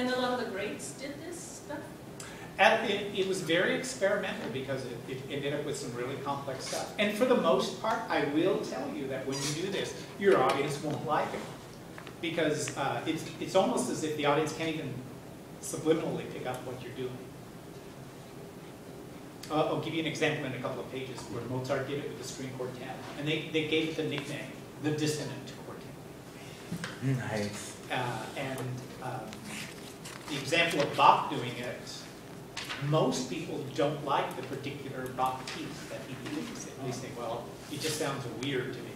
And a lot of the greats did this stuff? It was very experimental because it ended up with some really complex stuff. And for the most part, I will tell you that when you do this, your audience won't like it. Because it's almost as if the audience can't even subliminally pick up what you're doing. I'll give you an example in a couple of pages where Mozart did it with the string quartet. And they gave it the nickname, the dissonant quartet. Nice. The example of Bach doing it, most people don't like the particular Bach piece that he uses. They say, well, it just sounds weird to me.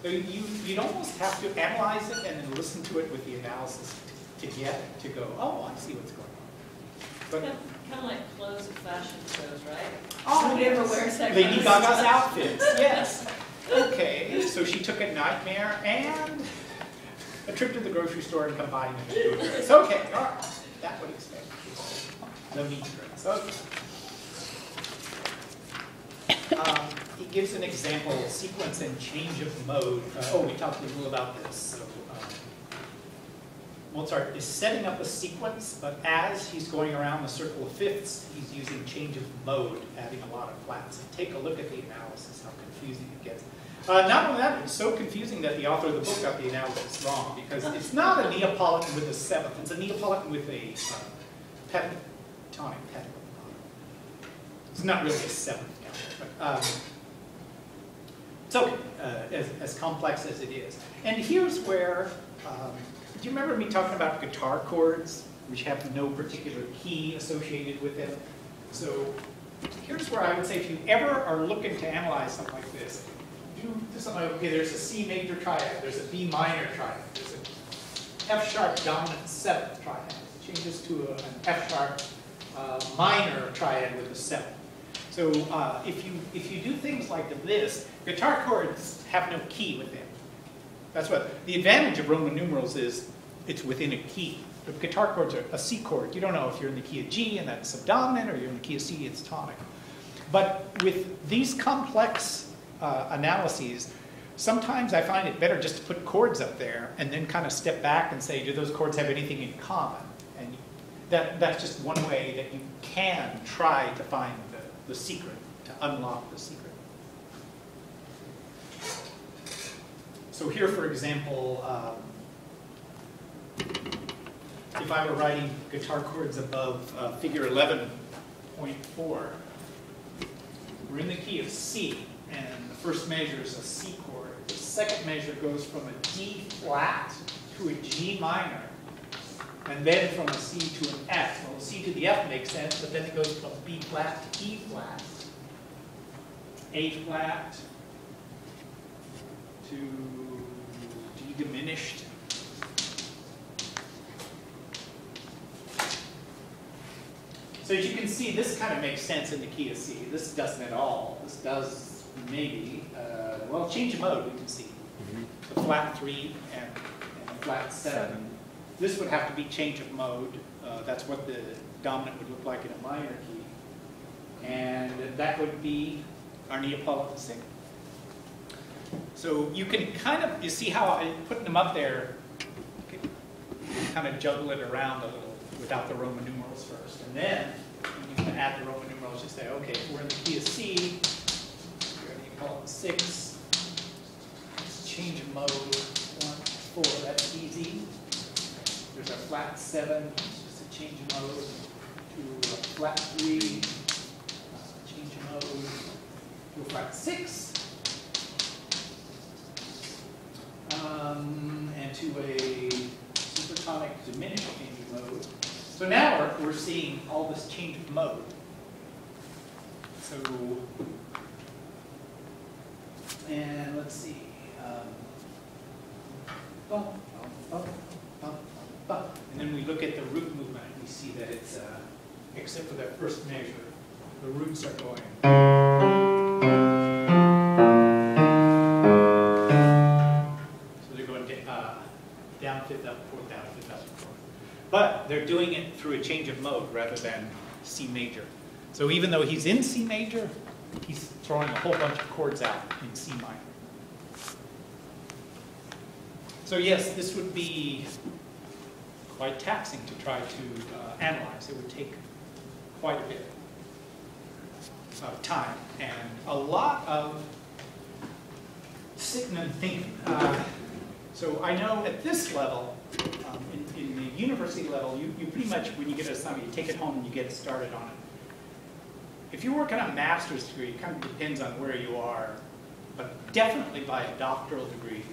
So you'd almost have to analyze it and then listen to it with the analysis to go, oh, I see what's going on. But kind of like clothes at fashion shows, right? oh, Somebody ever wears that Lady kind of Gaga's stuff? outfits, yes. Okay, so she took a nightmare and a trip to the grocery store and combined them into a dress. Okay, all right, that would explain the meat dress. Okay. He gives an example, sequence and change of mode. We talked a little about this. So, Mozart is setting up a sequence, but as he's going around the circle of fifths, he's using change of mode, adding a lot of flats. And take a look at the analysis, how confusing it gets. Not only that, it's so confusing that the author of the book got the analysis wrong, because it's not a Neapolitan with a seventh, it's a Neapolitan with a pentatonic pedal. It's not really a seventh count, but it's okay, as complex as it is. And here's where, do you remember me talking about guitar chords, which have no particular key associated with them? So here's where I would say if you ever are looking to analyze something like this, do something like, okay, there's a C major triad, there's a B minor triad, there's an F sharp dominant seventh triad. It changes to an F sharp minor triad with a seventh. So if you do things like this, guitar chords have no key with them. That's what the advantage of Roman numerals is. It's within a key. But guitar chords are a C chord. You don't know if you're in the key of G and that's subdominant, or you're in the key of C, it's tonic. But with these complex analyses, sometimes I find it better just to put chords up there and then kind of step back and say, do those chords have anything in common? And that's just one way that you can try to find the secret, to unlock the secret. So here, for example, if I were writing guitar chords above figure 11.4, we're in the key of C, and the first measure is a C chord. The second measure goes from a D flat to a G minor, and then from a C to an F. Well, C to the F makes sense, but then it goes from B flat to E flat, A flat to D diminished. So as you can see, this kind of makes sense in the key of C. This doesn't at all. This does maybe, well, change of mode we can see. The flat 3 and the flat 7. This would have to be change of mode. That's what the dominant would look like in a minor key. And that would be our Neapolitan sing. So you can kind of, you see how I putting them up there, you can kind of juggle it around a little without the Roman numerals first. And then when you can add the Roman numerals, you say, okay, if we're in the key of C, we're going to call it 6. Let's change of mode, 1, 4, that's easy. There's a flat 7, just a change of mode, to a flat 3, change of mode, to a flat 6. And to a supertonic diminished change of mode. So now we're seeing all this change of mode. So, and let's see. And then we look at the root movement, and we see that it's, except for that first measure, the roots are going. Down, fifth, up, fourth, down, fifth, up, fourth. But they're doing it through a change of mode rather than C major. So even though he's in C major, he's throwing a whole bunch of chords out in C minor. So yes, this would be quite taxing to try to analyze. It would take quite a bit of time and a lot of sitting and thinking. So I know at this level, in the university level, you pretty much, when you get an assignment, you take it home and you get started on it. If you're working on a master's degree, it kind of depends on where you are, but definitely by a doctoral degree,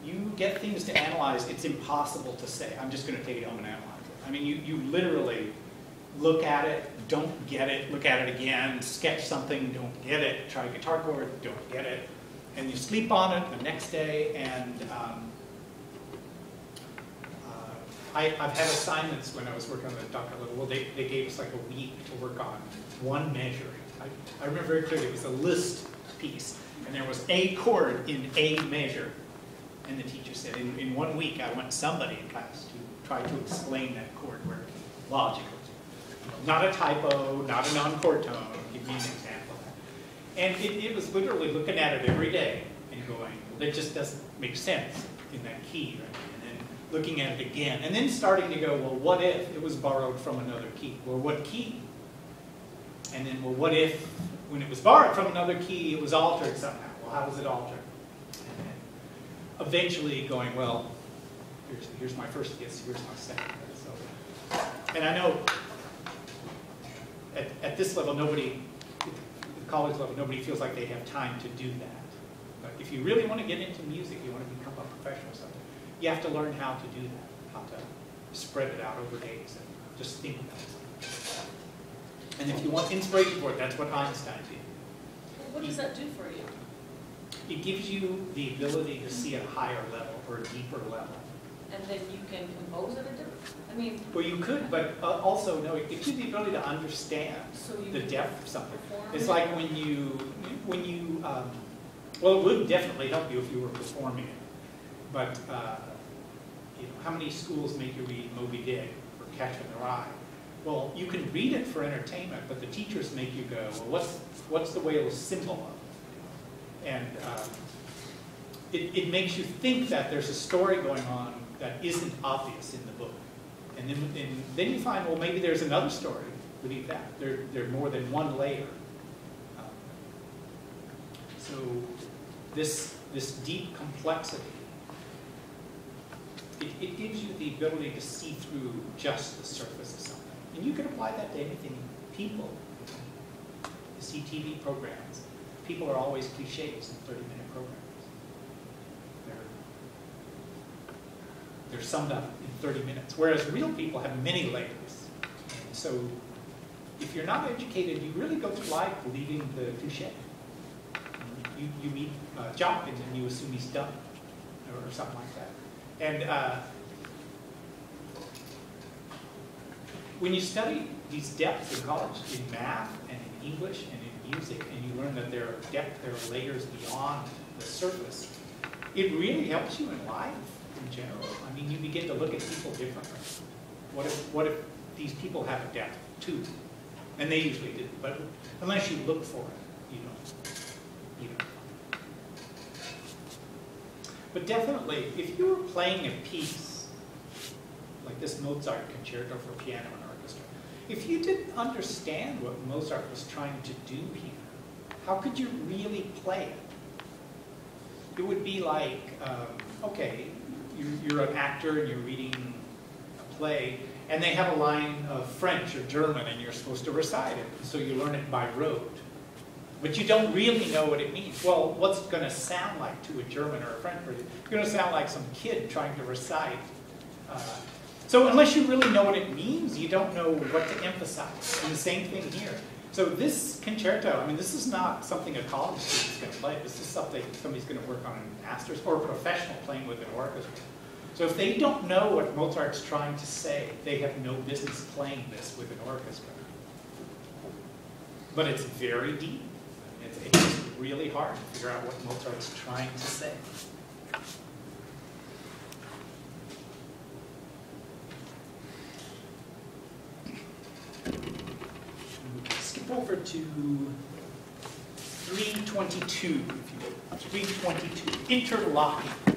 you get things to analyze, it's impossible to say, I'm just going to take it home and analyze it. I mean, you literally look at it, don't get it, look at it again, sketch something, don't get it, try a guitar chord, don't get it, and you sleep on it the next day, and I've had assignments when I was working on the doctoral level. Well, they gave us like a week to work on one measure. I remember very clearly, it was a list piece, and there was a chord in a measure. And the teacher said, in 1 week, I want somebody in class to try to explain that chord where logical. Not a typo, not a non-chord tone. I'll give you an example of that. And it was literally looking at it every day and going, well, that just doesn't make sense in that key, right? And then looking at it again, and then starting to go, well, what if it was borrowed from another key? Well, what key? And then, well, what if when it was borrowed from another key, it was altered somehow? Well, how was it altered? And then eventually going, well, here's my first guess, here's my second guess. So, and I know at this level, nobody, at the college level, nobody feels like they have time to do that. But if you really want to get into music, you want to become a professional or something, you have to learn how to do that, how to spread it out over days and just think about it. And if you want inspiration for it, that's what Einstein did. Well, what does that do for you? It gives you the ability to see at a higher level or a deeper level. And then you can compose at a different, I mean. Well, you could, but also, no, it gives you the ability to understand the depth of something. It's like when you well, it would definitely help you if you were performing it. But, you know, how many schools make you read Moby Dick or Catcher in the Rye? Well, you can read it for entertainment, but the teachers make you go, well, what's the whale's symbol of? And it makes you think that there's a story going on that isn't obvious in the book. And then you find, well, maybe there's another story beneath that. There's more than one layer. So this deep complexity, it gives you the ability to see through just the surface of something. And you can apply that to anything. People, you see TV programs. People are always cliches in 30-minute programs. They're summed up in 30 minutes, whereas real people have many layers. So if you're not educated, you really go through life believing the cliche. You meet Jock and then you assume he's dumb or something like that. And when you study these depths in college, in math and in English and in music, and you learn that there are depth, there are layers beyond the surface, it really helps you in life in general. I mean, you begin to look at people differently. What if these people have a depth too? And they usually do, but unless you look for it, you don't. But definitely, if you were playing a piece like this Mozart concerto for piano and orchestra, if you didn't understand what Mozart was trying to do here, how could you really play it? It would be like, okay, you're an actor and you're reading a play, and they have a line of French or German, and you're supposed to recite it, so you learn it by rote. But you don't really know what it means. Well, what's it going to sound like to a German or a French person? It's going to sound like some kid trying to recite. So unless you really know what it means, you don't know what to emphasize. And the same thing here. So this concerto, I mean, this is not something a college student's going to play. This is something somebody's going to work on in a master's or a professional playing with an orchestra. So if they don't know what Mozart's trying to say, they have no business playing this with an orchestra. But it's very deep. It's really hard to figure out what Mozart's trying to say. Skip over to 322, if you will. 322, interlocking.